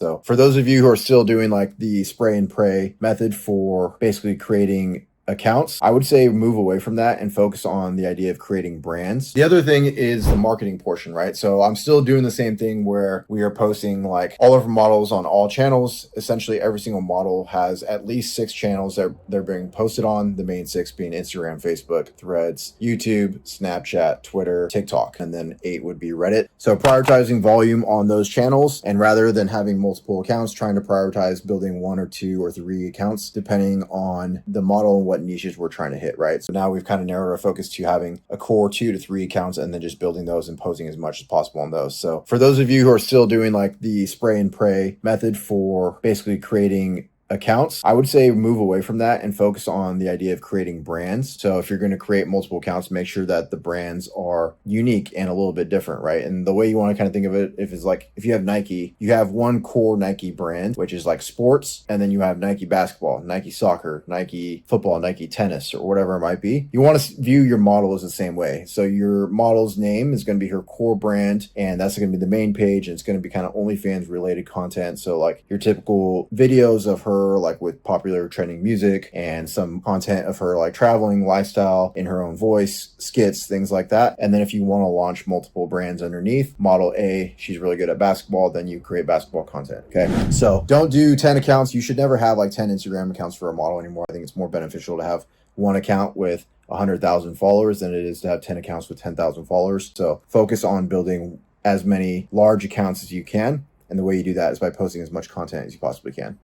So for those of you who are still doing like the spray and pray method for basically creating accounts, I would say move away from that and focus on the idea of creating brands. The other thing is the marketing portion, right? So I'm still doing the same thing where we are posting like all of our models on all channels. Essentially, every single model has at least 6 channels that they're being posted on, the main 6 being Instagram, Facebook, Threads, YouTube, Snapchat, Twitter, TikTok, and then 8 would be Reddit. So prioritizing volume on those channels, and rather than having multiple accounts, trying to prioritize building 1 or 2 or 3 accounts depending on the model and what niches we're trying to hit, right? So now we've kind of narrowed our focus to having a core 2 to 3 accounts and then just building those and posting as much as possible on those. So for those of you who are still doing like the spray and pray method for basically creating accounts, I would say move away from that and focus on the idea of creating brands. So if you're going to create multiple accounts, make sure that the brands are unique and a little bit different, right? And the way you want to kind of think of it, if it's like, if you have Nike, you have one core Nike brand, which is like sports, and then you have Nike basketball, Nike soccer, Nike football, Nike tennis, or whatever it might be. You want to view your model as the same way. So your model's name is going to be her core brand, and that's going to be the main page, and it's going to be kind of OnlyFans related content. So like your typical videos of her like with popular trending music and some content of her like traveling lifestyle in her own voice, skits, things like that. And then if you want to launch multiple brands underneath, model A, she's really good at basketball, then you create basketball content. Okay. So don't do 10 accounts. You should never have like 10 Instagram accounts for a model anymore. I think it's more beneficial to have one account with 100,000 followers than it is to have 10 accounts with 10,000 followers. So focus on building as many large accounts as you can. And the way you do that is by posting as much content as you possibly can.